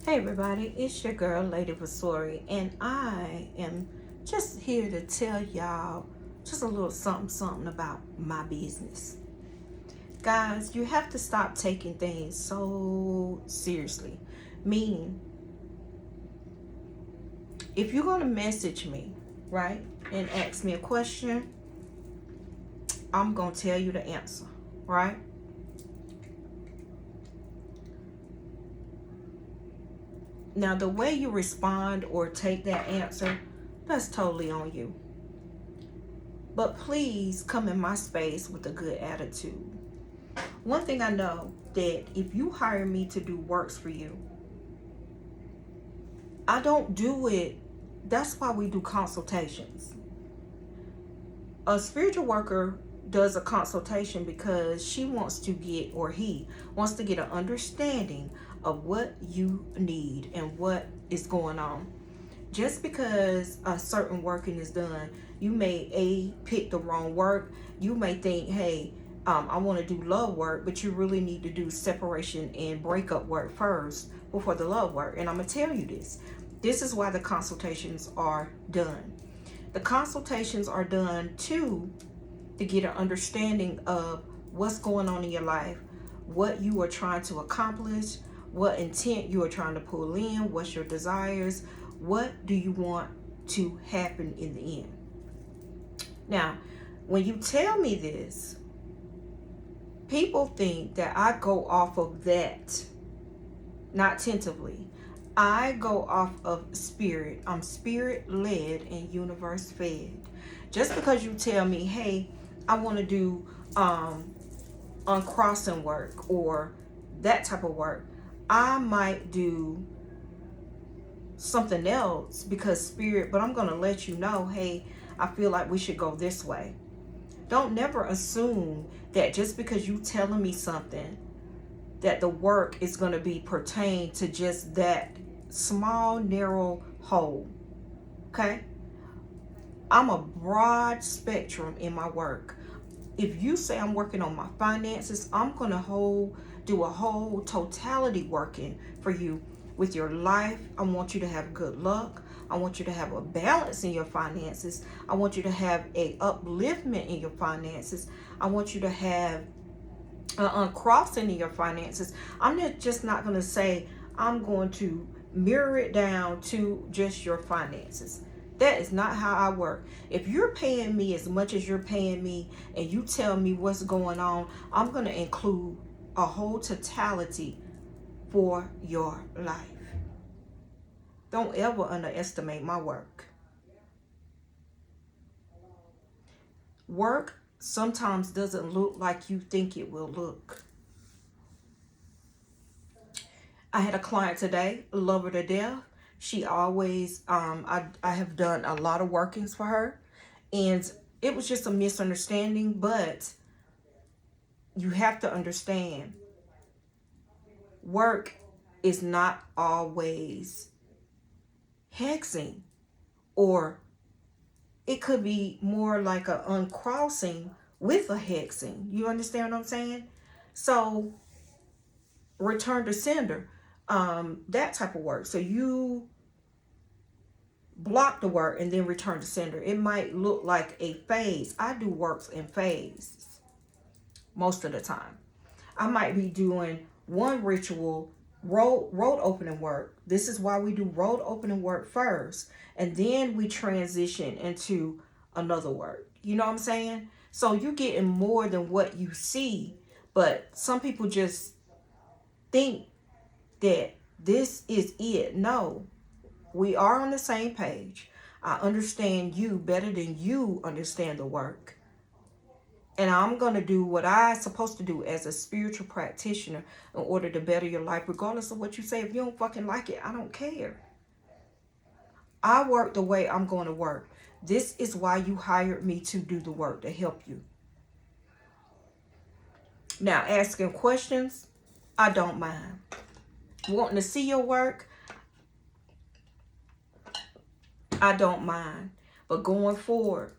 Hey everybody, it's your girl Lady Vasori, and I am just here to tell y'all just a little something about my business. Guys, you have to stop taking things so seriously. Meaning, if you're gonna message me, right, and ask me a question, I'm gonna tell you the answer, right? Now, the way you respond or take that answer, that's totally on you. But please come in my space with a good attitude. One thing I know, that if you hire me to do works for you, I don't do it. That's why we do consultations. A spiritual worker does a consultation because she wants to get, or he wants to get, an understanding of what you need and what is going on. Just because a certain working is done, you may pick the wrong work. You may think, hey, I want to do love work, but you really need to do separation and breakup work first before the love work. And I'm gonna tell you this. This is why the consultations are done. The consultations are done to get an understanding of what's going on in your life, what you are trying to accomplish, what intent you are trying to pull in, what's your desires, what do you want to happen in the end. Now, when you tell me this, people think that I go off of that, not tentatively. I go off of spirit. I'm spirit led and universe fed. Just because you tell me, hey, I want to do uncrossing work or that type of work, I might do something else because spirit, but I'm going to let you know, hey, I feel like we should go this way. Don't never assume that just because you telling me something, that the work is going to be pertained to just that small, narrow hole. Okay? I'm a broad spectrum in my work. If you say I'm working on my finances, I'm going to do a whole totality working for you with your life. I want you to have good luck. I want you to have a balance in your finances. I want you to have a upliftment in your finances. I want you to have uncrossing in your finances. I'm just not going to say I'm going to mirror it down to just your finances. That is not how I work. If you're paying me as much as you're paying me and you tell me what's going on, I'm going to include a whole totality for your life. Don't ever underestimate my work. Work sometimes doesn't look like you think it will look. I had a client today, love her to death. She always, I have done a lot of workings for her, and it was just a misunderstanding. But you have to understand, work is not always hexing, or it could be more like a uncrossing with a hexing. You understand what I'm saying? So return to sender, that type of work. So you block the work and then return to sender. It might look like a phase. I do works in phases most of the time. I might be doing one ritual, road opening work. This is why we do road opening work first, and then we transition into another work. You know what I'm saying? So you're getting more than what you see, but some people just think that this is it. No, we are on the same page. I understand you better than you understand the work. And I'm going to do what I'm supposed to do as a spiritual practitioner in order to better your life, regardless of what you say. If you don't fucking like it, I don't care. I work the way I'm going to work. This is why you hired me to do the work, to help you. Now, asking questions, I don't mind. Wanting to see your work, I don't mind. But going forward,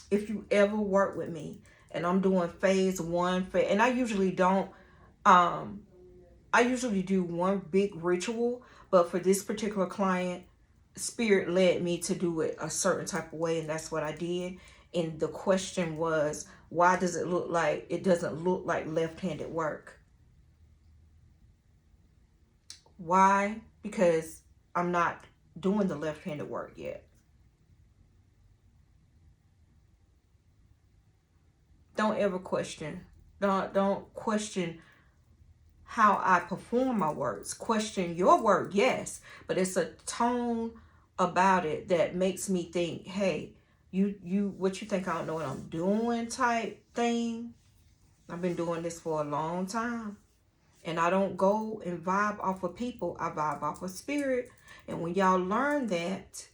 if you ever work with me and I'm doing phase one, and I usually don't I usually do one big ritual, but for this particular client, Spirit led me to do it a certain type of way, and that's what I did. And the question was, why does it look like it doesn't look like left-handed work? Why? Because I'm not doing the left-handed work yet. Don't ever question. Don't question how I perform my works. Question your work, yes, but it's a tone about it that makes me think, hey, you what you think I don't know what I'm doing type thing. I've been doing this for a long time. And I don't go and vibe off of people. I vibe off of spirit. And when y'all learn that,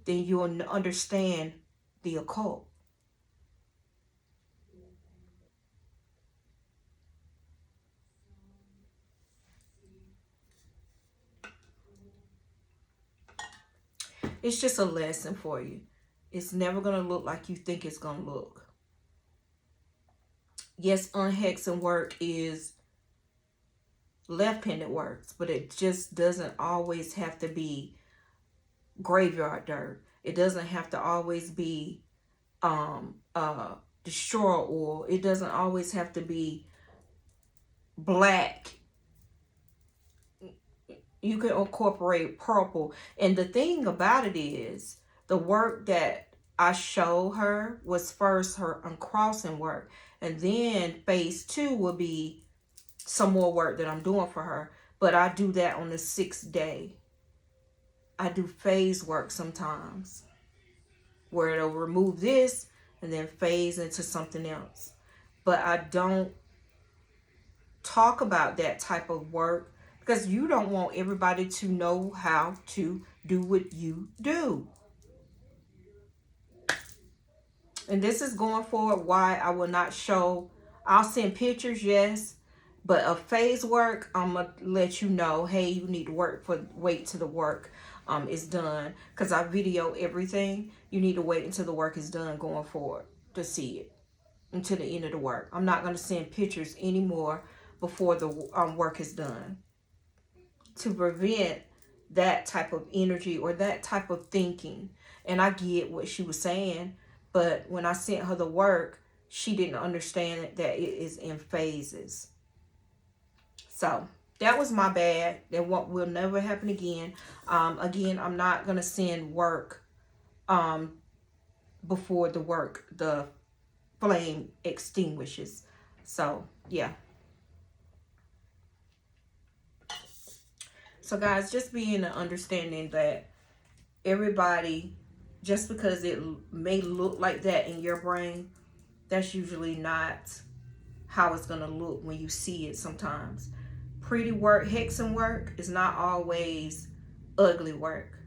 then you'll understand the occult. It's just a lesson for you. It's never going to look like you think it's going to look. Yes, unhexing work is left-handed works, but it just doesn't always have to be graveyard dirt. It doesn't have to always be um uh destroy oil. It doesn't always have to be black. You can incorporate purple. And the thing about it is, the work that I showed her was first her uncrossing work, and then phase 2 will be some more work that I'm doing for her. But I do that on the 6th day. I do phase work sometimes where it'll remove this and then phase into something else. But I don't talk about that type of work because you don't want everybody to know how to do what you do. And this is going forward why I will not show. I'll send pictures, yes, but of phase work, I'm gonna let you know, hey, you need to wait till the work is done, because I video everything. You need to wait until the work is done going forward to see it until the end of the work. I'm not gonna send pictures anymore before the work is done, to prevent that type of energy or that type of thinking. And I get what she was saying, but when I sent her the work, she didn't understand that it is in phases. So that was my bad. That will never happen again. Again, I'm not gonna send work before the flame extinguishes. So yeah. So guys, just be in the understanding that everybody, just because it may look like that in your brain, that's usually not how it's going to look when you see it sometimes. Pretty work, hexing work is not always ugly work.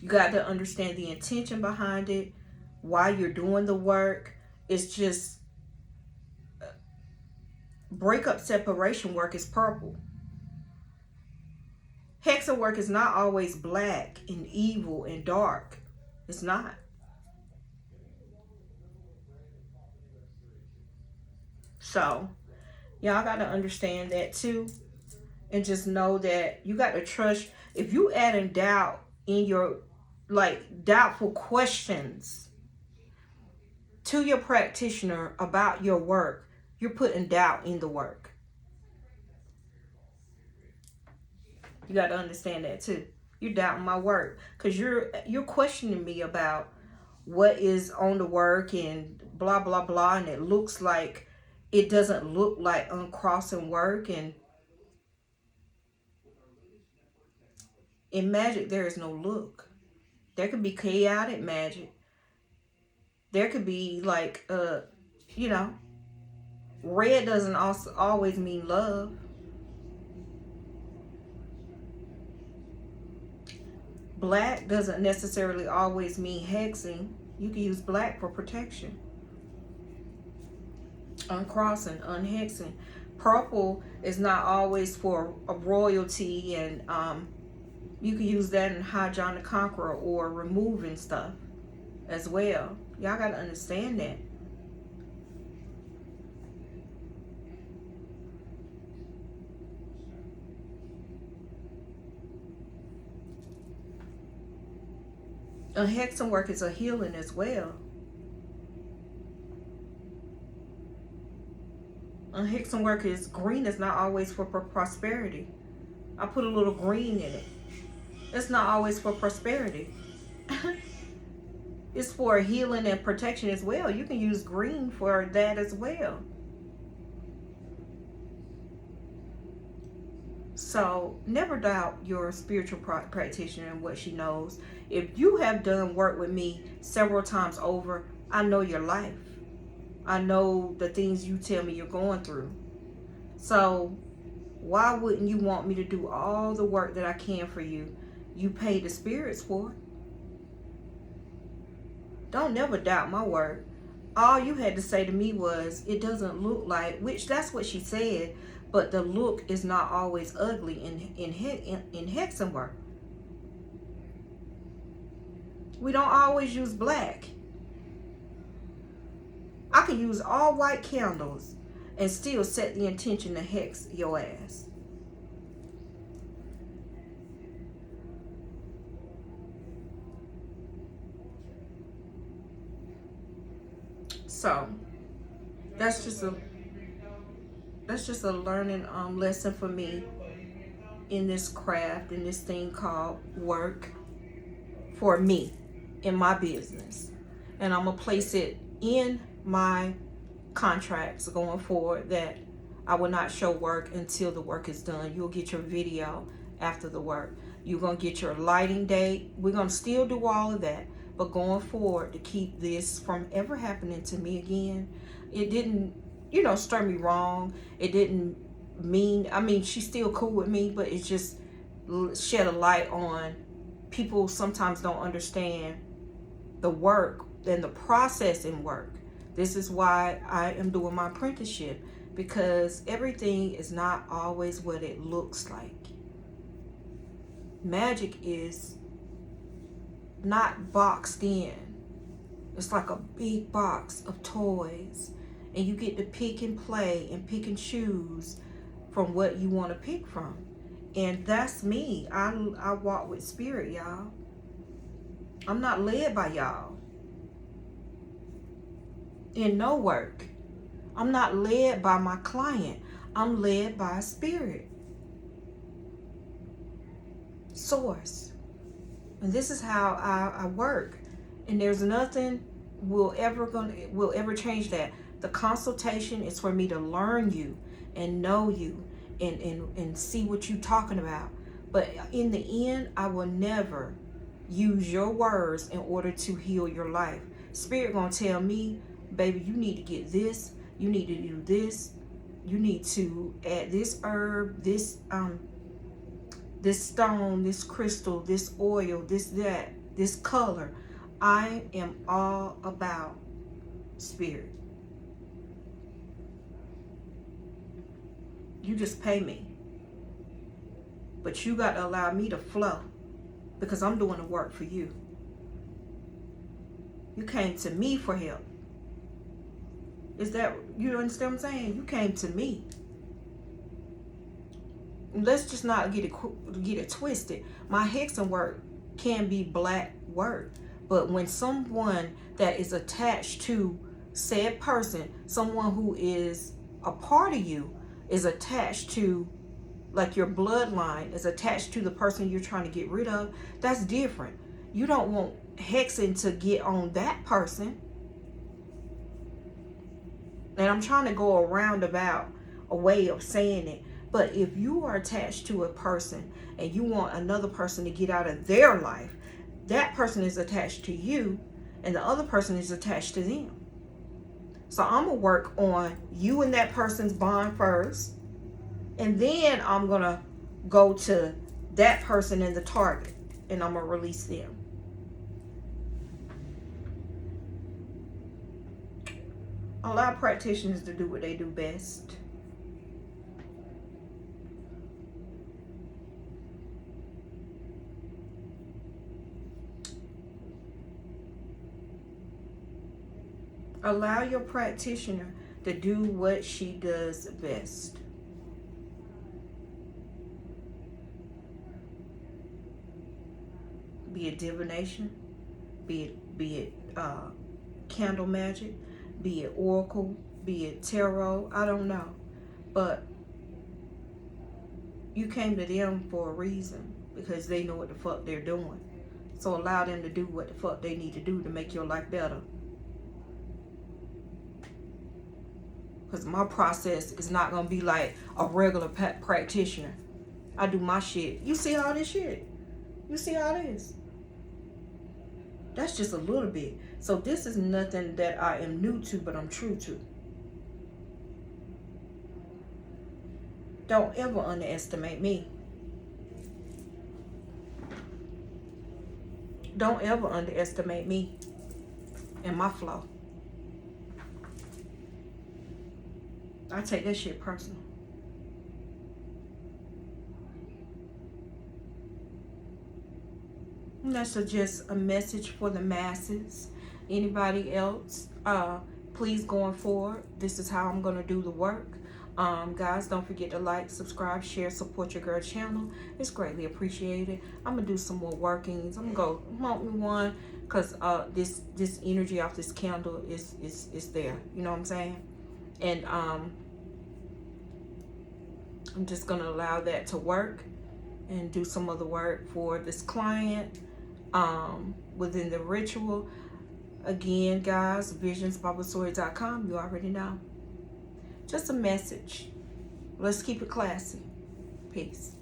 You got to understand the intention behind it, why you're doing the work. It's just breakup separation work is purple. Hexing work is not always black and evil and dark. It's not. So y'all got to understand that too. And just know that you got to trust. If you adding doubt in your, like, doubtful questions to your practitioner about your work, you're putting doubt in the work. You got to understand that too. You're doubting my work because you're questioning me about what is on the work and blah blah blah, and it looks like, it doesn't look like uncrossing work. And in magic there is no look. There could be chaotic magic. There could be like you know, red doesn't also always mean love. Black doesn't necessarily always mean hexing. You can use black for protection. Uncrossing, unhexing. Purple is not always for a royalty, and you can use that in High John the Conqueror or removing stuff as well. Y'all gotta understand that. A hexing work is a healing as well. A hexing work is green. Is not always for prosperity. I put a little green in it. It's not always for prosperity. It's for healing and protection as well. You can use green for that as well. So never doubt your spiritual practitioner and what she knows. If you have done work with me several times over, I know your life. I know the things you tell me you're going through. So why wouldn't you want me to do all the work that I can for you? You pay the spirits for it. Don't never doubt my word. All you had to say to me was, it doesn't look like, which that's what she said, but the look is not always ugly in hexen work. We don't always use black. I can use all white candles and still set the intention to hex your ass. So that's just a learning lesson for me in this craft, in this thing called work, for me in my business. And I'm gonna place it in my contracts going forward that I will not show work until the work is done. You'll get your video after the work. You're gonna get your lighting date. We're gonna still do all of that, but going forward, to keep this from ever happening to me again, it didn't, stir me wrong. It didn't mean, she's still cool with me, but it just shed a light on people sometimes don't understand the work and the process in work. This is why I am doing my apprenticeship, because everything is not always what it looks like. Magic is not boxed in. It's like a big box of toys, and you get to pick and play and pick and choose from what you want to pick from. And that's me. I walk with spirit, y'all. I'm not led by y'all in no work. I'm not led by my client. I'm led by a spirit. Source. And this is how I work. And there's nothing will ever change that. The consultation is for me to learn you and know you and see what you're talking about. But in the end, I will never use your words in order to heal your life. Spirit gonna tell me, baby, you need to get this, you need to do this, you need to add this herb, this stone, this crystal, this oil, that, this color. I am all about spirit. You just pay me. But you got to allow me to flow, because I'm doing the work for you. You came to me for help. Is that, you understand what I'm saying? You came to me. Let's just not get it twisted. My hexing work can be black work, but when someone that is attached to said person, someone who is a part of you, is attached to, like your bloodline is attached to the person you're trying to get rid of, that's different. You don't want hexing to get on that person. And I'm trying to go around about a way of saying it. But if you are attached to a person and you want another person to get out of their life, that person is attached to you and the other person is attached to them. So I'm going to work on you and that person's bond first. And then I'm going to go to that person and the target. And I'm going to release them. Allow practitioners to do what they do best. Allow your practitioner to do what she does best. Be it divination, be it candle magic, be it oracle, be it tarot, I don't know. But you came to them for a reason, because they know what the fuck they're doing. So allow them to do what the fuck they need to do to make your life better. Because my process is not going to be like a regular practitioner. I do my shit. You see all this shit? You see all this? That's just a little bit. So this is nothing that I am new to, but I'm true to. Don't ever underestimate me. Don't ever underestimate me and my flow. I take that shit personal. And that's just a message for the masses. Anybody else, please, going forward, this is how I'm going to do the work. Guys, don't forget to like, subscribe, share, support your girl channel. It's greatly appreciated. I'm going to do some more workings. I'm going to go want me one, because this energy off this candle is there. You know what I'm saying? And I'm just going to allow that to work and do some other work for this client within the ritual. Again, guys, visionsbiblestory.com. You already know. Just a message. Let's keep it classy. Peace.